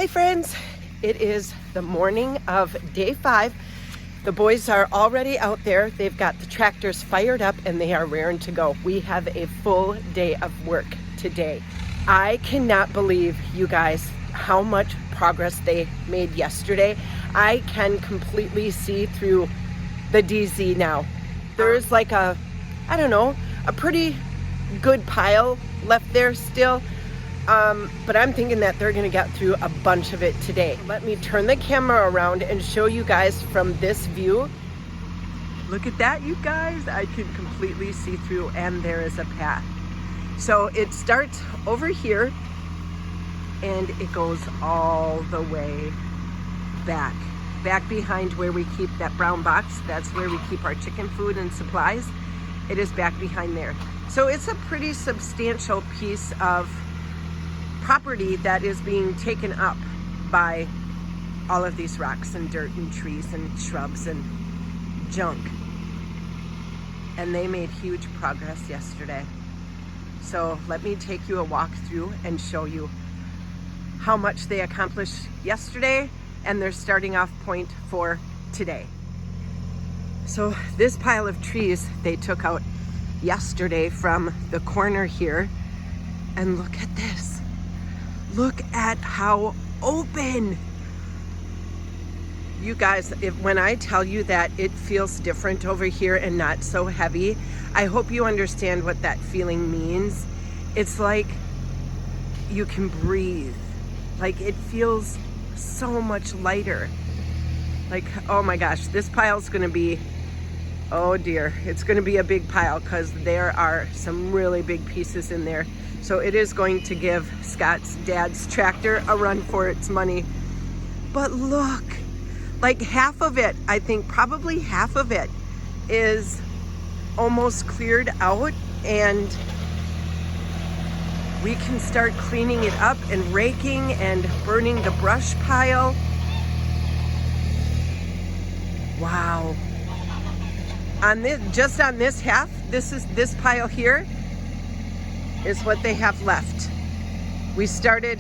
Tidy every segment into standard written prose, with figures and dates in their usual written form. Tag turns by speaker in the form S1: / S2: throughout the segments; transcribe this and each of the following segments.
S1: Hey friends, it is the morning of day 5. The boys are already out there. They've got the tractors fired up and they are raring to go. We have a full day of work today. I cannot believe, you guys, how much progress they made yesterday. I can completely see through the DZ now. There's like a pretty good pile left there still. But I'm thinking that they're gonna get through a bunch of it today. Let me turn the camera around and show you guys from this view. Look at that, you guys. I can completely see through, and there is a path. So it starts over here and it goes all the way back behind where we keep that brown box. That's where we keep our chicken food and supplies. It is back behind there. So it's a pretty substantial piece of property that is being taken up by all of these rocks and dirt and trees and shrubs and junk. And they made huge progress yesterday. So let me take you a walk through and show you how much they accomplished yesterday and their starting off point for today. So this pile of trees they took out yesterday from the corner here, and look at this. Look at how open. You guys, when I tell you that it feels different over here and not so heavy, I hope you understand what that feeling means. It's like you can breathe. Like it feels so much lighter. Like, oh my gosh, this pile's gonna be, oh dear, it's gonna be a big pile because there are some really big pieces in there. So it is going to give Scott's dad's tractor a run for its money. But look, like half of it, I think probably half of it is almost cleared out, and we can start cleaning it up and raking and burning the brush pile. Wow. On this, just on this half, this pile here is what they have left. We started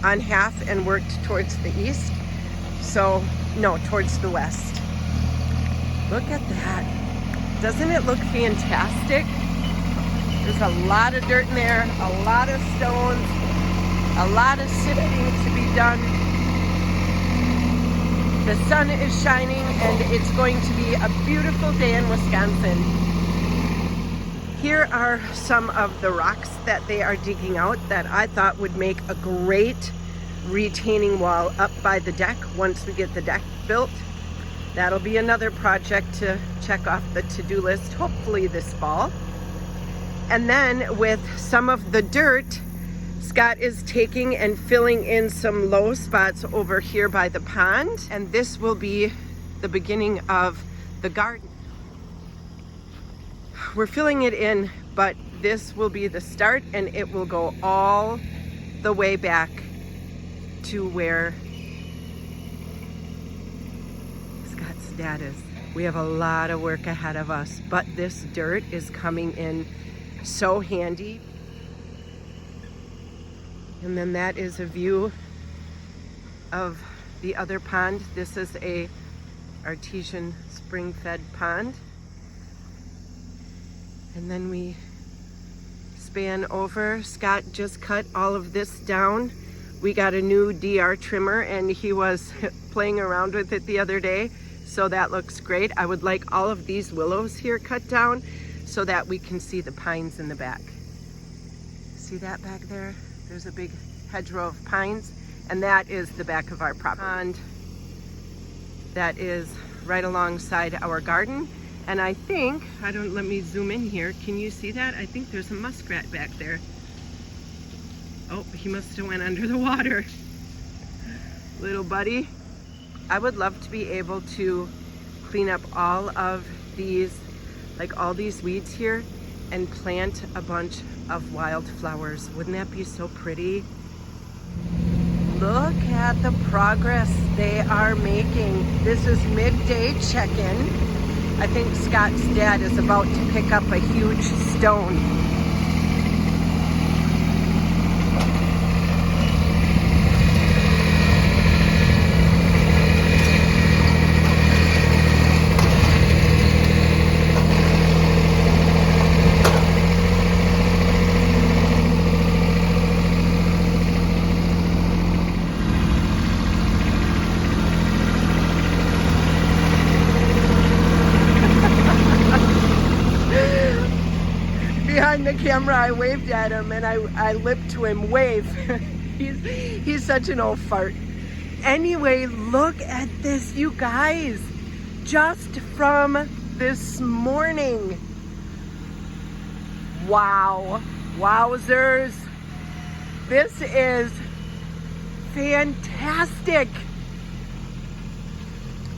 S1: on half and worked towards the east. So, no, towards the west. Look at that. Doesn't it look fantastic? There's a lot of dirt in there, a lot of stones, a lot of sifting to be done. The sun is shining and it's going to be a beautiful day in Wisconsin. Here are some of the rocks that they are digging out that I thought would make a great retaining wall up by the deck once we get the deck built. That'll be another project to check off the to-do list, hopefully this fall. And then with some of the dirt, Scott is taking and filling in some low spots over here by the pond. And this will be the beginning of the garden. We're filling it in, but this will be the start, and it will go all the way back to where Scott's dad is. We have a lot of work ahead of us, but this dirt is coming in so handy. And then that is a view of the other pond. This is a artesian spring-fed pond. And then we span over. Scott just cut all of this down. We got a new DR trimmer and he was playing around with it the other day. So that looks great. I would like all of these willows here cut down so that we can see the pines in the back. See that back there? There's a big hedgerow of pines, and that is the back of our property. And that is right alongside our garden. And I think, let me zoom in here. Can you see that? I think there's a muskrat back there. Oh, he must have went under the water. Little buddy. I would love to be able to clean up all of these, like all these weeds here, and plant a bunch of wildflowers. Wouldn't that be so pretty? Look at the progress they are making. This is midday check-in. I think Scott's dad is about to pick up a huge stone. behind the camera, I waved at him and I lipped to him, wave. He's such an old fart. Anyway, look at this, you guys. Just from this morning. Wow. Wowzers. This is fantastic.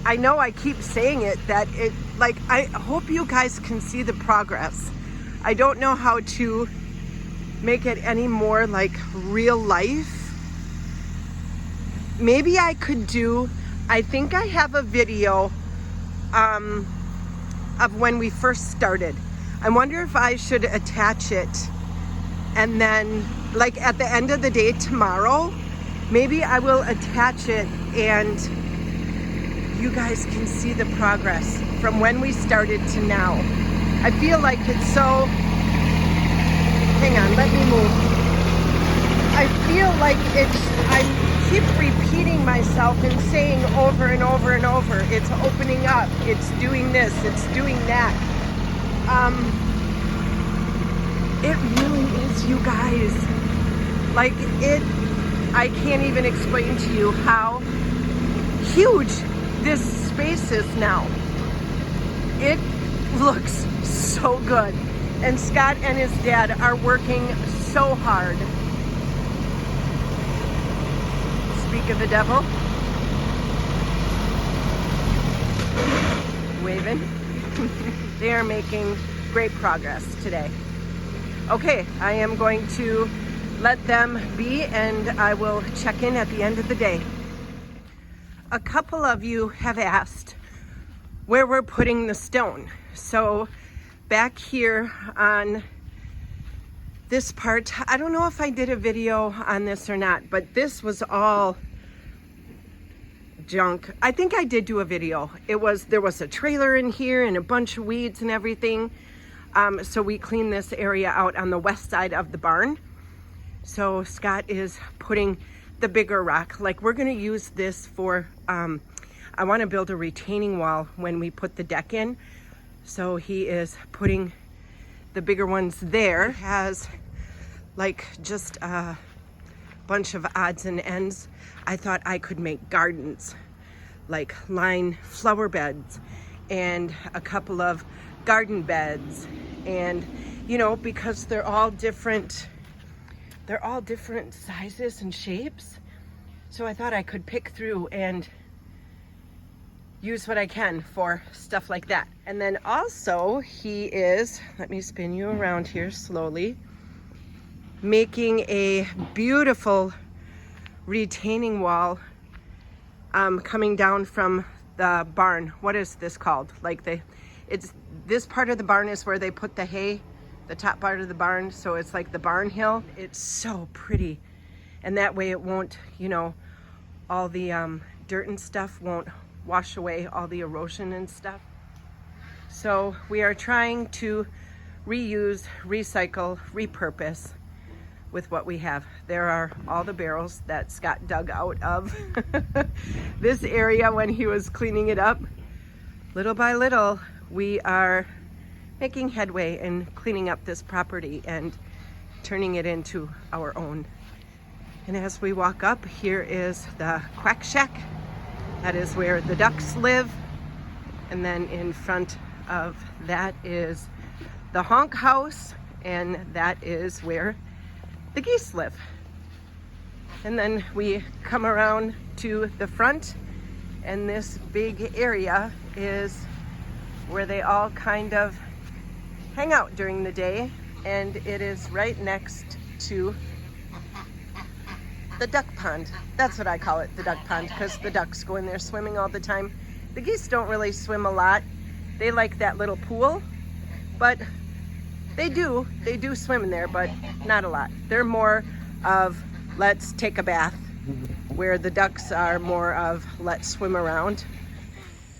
S1: I know I keep saying it, that it, like, I hope you guys can see the progress. I don't know how to make it any more like real life. Maybe I could do, I think I have a video of when we first started. I wonder if I should attach it, and then like at the end of the day tomorrow, maybe I will attach it and you guys can see the progress from when we started to now. I feel like it's so, hang on, let me move. I feel like I keep repeating myself and saying over and over and over, it's opening up, it's doing this, it's doing that. It really is, you guys. Like I can't even explain to you how huge this space is now. It looks so good. And Scott and his dad are working so hard. Speak of the devil. Waving. They are making great progress today. Okay, I am going to let them be and I will check in at the end of the day. A couple of you have asked where we're putting the stone. So back here on this part, I don't know if I did a video on this or not, but this was all junk. I think I did do a video. There was a trailer in here and a bunch of weeds and everything. So we cleaned this area out on the west side of the barn. So Scott is putting the bigger rock. Like, we're gonna use this for, I wanna build a retaining wall when we put the deck in. So he is putting the bigger ones there. It has like just a bunch of odds and ends. I thought I could make gardens, like line flower beds and a couple of garden beds. And, you know, because they're all different sizes and shapes. So I thought I could pick through and use what I can for stuff like that. And then also he is, let me spin you around here slowly, making a beautiful retaining wall coming down from the barn. What is this called? Like this part of the barn is where they put the hay, the top part of the barn. So it's like the barn hill. It's so pretty. And that way it won't, you know, all the dirt and stuff won't wash away all the erosion and stuff. So we are trying to reuse, recycle, repurpose with what we have. There are all the barrels that Scott dug out of this area when he was cleaning it up. Little by little, we are making headway in cleaning up this property and turning it into our own. And as we walk up, here is the Quack Shack. That is where the ducks live. And then in front of that is the Honk House, and that is where the geese live. And then we come around to the front, and this big area is where they all kind of hang out during the day, and it is right next to the duck pond. That's what I call it, the duck pond, because the ducks go in there swimming all the time. The geese don't really swim a lot. They like that little pool, but they do swim in there, but not a lot. They're more of let's take a bath, where the ducks are more of let's swim around.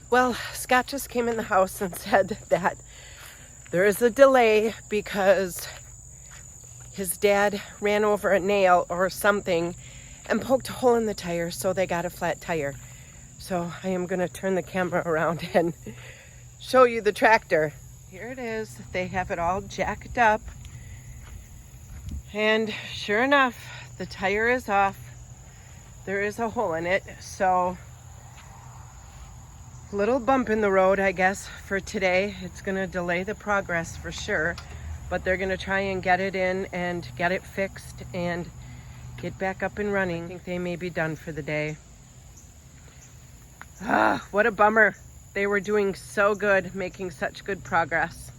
S1: Well, Scott just came in the house and said that there is a delay because his dad ran over a nail or something and poked a hole in the tire, so they got a flat tire. So I am gonna turn the camera around and show you the tractor. Here it is. They have it all jacked up. And sure enough, the tire is off. There is a hole in it, so little bump in the road, I guess, for today. It's gonna delay the progress for sure, but they're gonna try and get it in and get it fixed and get back up and running. I think they may be done for the day. Ah, what a bummer. They were doing so good, making such good progress.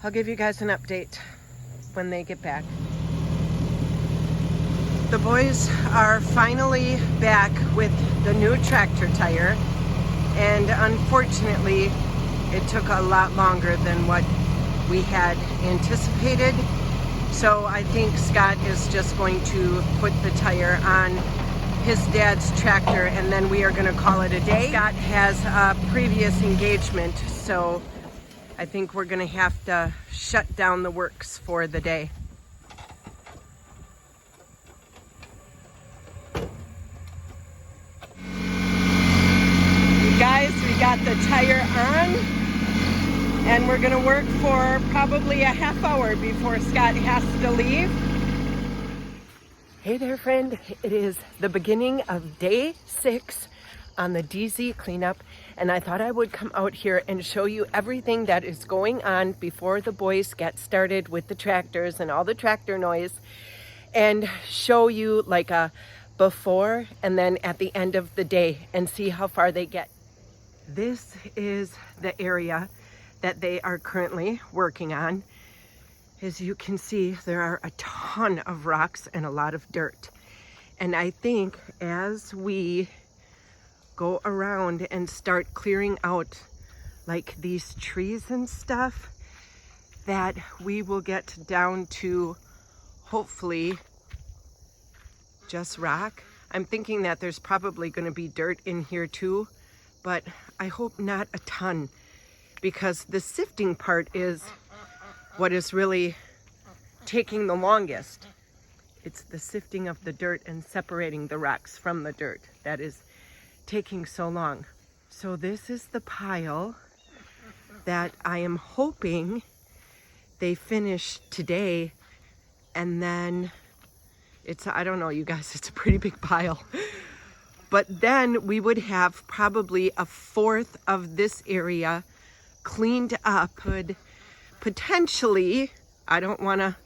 S1: I'll give you guys an update when they get back. The boys are finally back with the new tractor tire, and unfortunately it took a lot longer than what we had anticipated. So I think Scott is just going to put the tire on his dad's tractor, and then we are going to call it a day. Scott has a previous engagement, so I think we're going to have to shut down the works for the day. Guys, we got the tire on, and we're gonna work for probably a half hour before Scott has to leave. Hey there, friend. It is the beginning of day 6 on the DZ cleanup, and I thought I would come out here and show you everything that is going on before the boys get started with the tractors and all the tractor noise, and show you like a before and then at the end of the day and see how far they get. This is the area that they are currently working on. As you can see, there are a ton of rocks and a lot of dirt. And I think as we go around and start clearing out like these trees and stuff, that we will get down to hopefully just rock. I'm thinking that there's probably going to be dirt in here too, but I hope not a ton, because the sifting part is what is really taking the longest. It's the sifting of the dirt and separating the rocks from the dirt that is taking so long. So this is the pile that I am hoping they finish today, and then it's, I don't know, you guys, it's a pretty big pile. But then we would have probably a fourth of this area cleaned up. Could potentially, I don't want to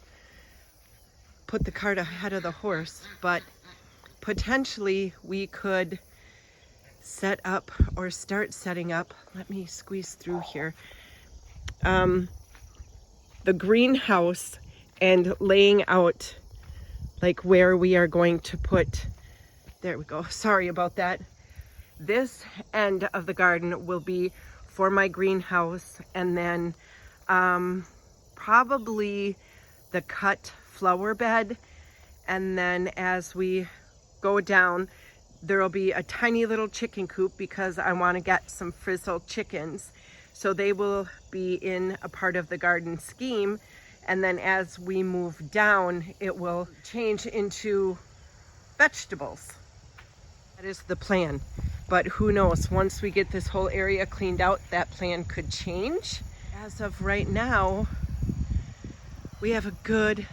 S1: put the cart ahead of the horse, but potentially we could set up or start setting up, let me squeeze through here, the greenhouse, and laying out like where we are going to put. There we go. Sorry about that. This end of the garden will be for my greenhouse, and then probably the cut flower bed. And then as we go down, there will be a tiny little chicken coop because I want to get some frizzled chickens. So they will be in a part of the garden scheme. And then as we move down, it will change into vegetables. That is the plan, but who knows, once we get this whole area cleaned out, that plan could change. As of right now, we have a good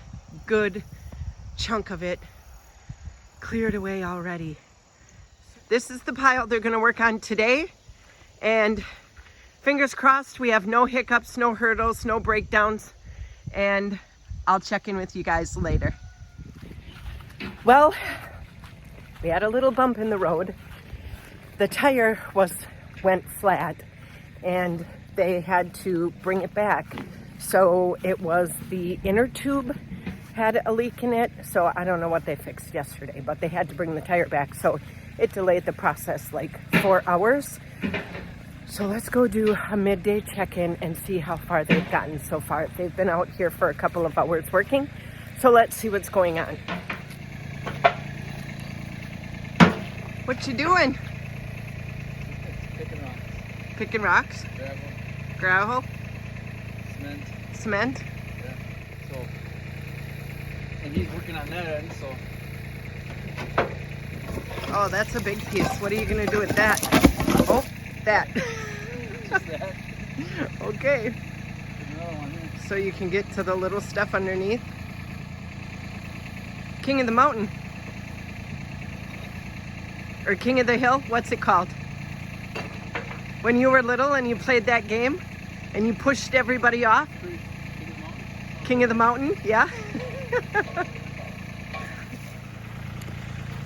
S1: chunk of it cleared away already. This is the pile they're gonna work on today, and fingers crossed we have no hiccups, no hurdles, no breakdowns, and I'll check in with you guys later. Well, we had a little bump in the road. The tire went flat, and they had to bring it back. So it was the inner tube had a leak in it. So I don't know what they fixed yesterday, but they had to bring the tire back. So it delayed the process like 4 hours. So let's go do a midday check-in and see how far they've gotten so far. They've been out here for a couple of hours working. So let's see what's going on. What you doing?
S2: Picking rocks.
S1: Picking rocks?
S2: Gravel.
S1: Gravel?
S2: Cement.
S1: Cement?
S2: Yeah. So, and he's working on that end, so.
S1: Oh, that's a big piece. What are you gonna do with that? Oh, that.
S2: Just that.
S1: Okay.
S2: Another one here.
S1: So you can get to the little stuff underneath? King of the Mountain. Or King of the Hill, what's it called? When you were little and you played that game and you pushed everybody off? King of the Mountain, yeah.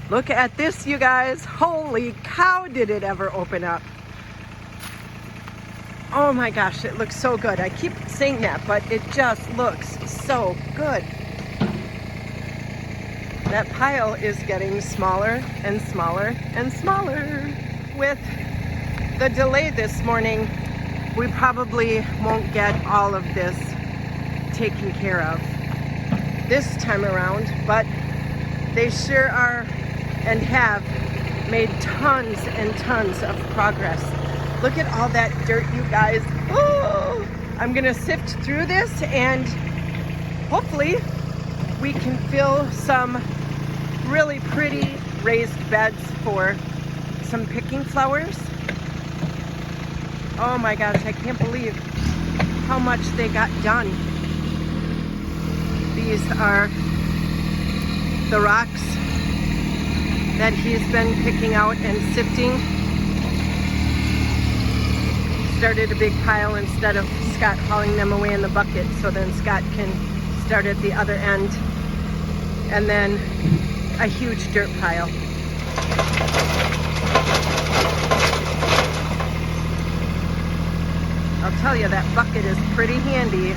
S1: Look at this, you guys. Holy cow, did it ever open up. Oh my gosh, it looks so good. I keep saying that, but it just looks so good. That pile is getting smaller and smaller and smaller. With the delay this morning, we probably won't get all of this taken care of this time around, but they sure are and have made tons and tons of progress. Look at all that dirt, you guys. Oh, I'm gonna sift through this and hopefully we can fill some really pretty raised beds for some picking flowers. Oh my gosh, I can't believe how much they got done. These are the rocks that he's been picking out and sifting. Started a big pile instead of Scott hauling them away in the bucket, so then Scott can start at the other end. And then a huge dirt pile. I'll tell you, that bucket is pretty handy.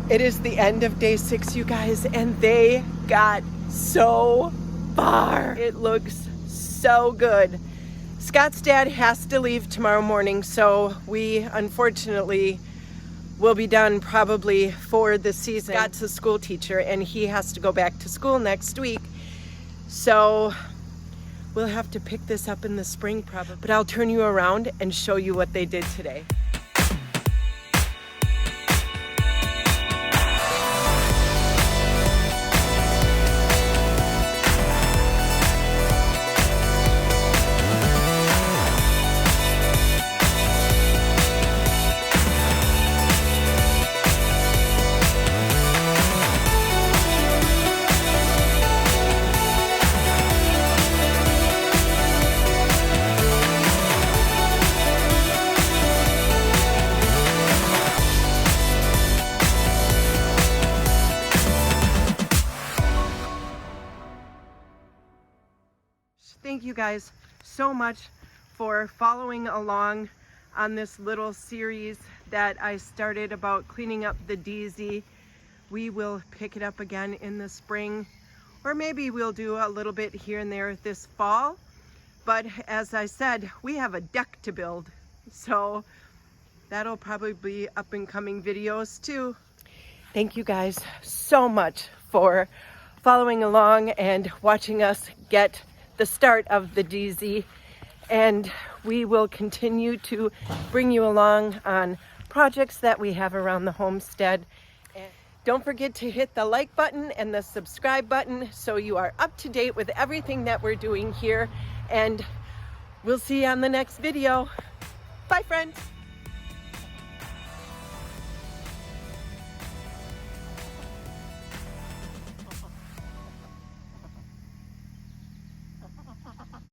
S1: It is the end of day 6, you guys, and they got so far. It looks so good. Scott's dad has to leave tomorrow morning, so we unfortunately will be done probably for the season. Scott's a school teacher and he has to go back to school next week. So we'll have to pick this up in the spring probably. But I'll turn you around and show you what they did today. Thank you guys so much for following along on this little series that I started about cleaning up the DZ. We will pick it up again in the spring, or maybe we'll do a little bit here and there this fall. But as I said, we have a deck to build, so that'll probably be up and coming videos too. Thank you guys so much for following along and watching us get the start of the DZ, and we will continue to bring you along on projects that we have around the homestead. And don't forget to hit the like button and the subscribe button so you are up to date with everything that we're doing here, and we'll see you on the next video. Bye, friends.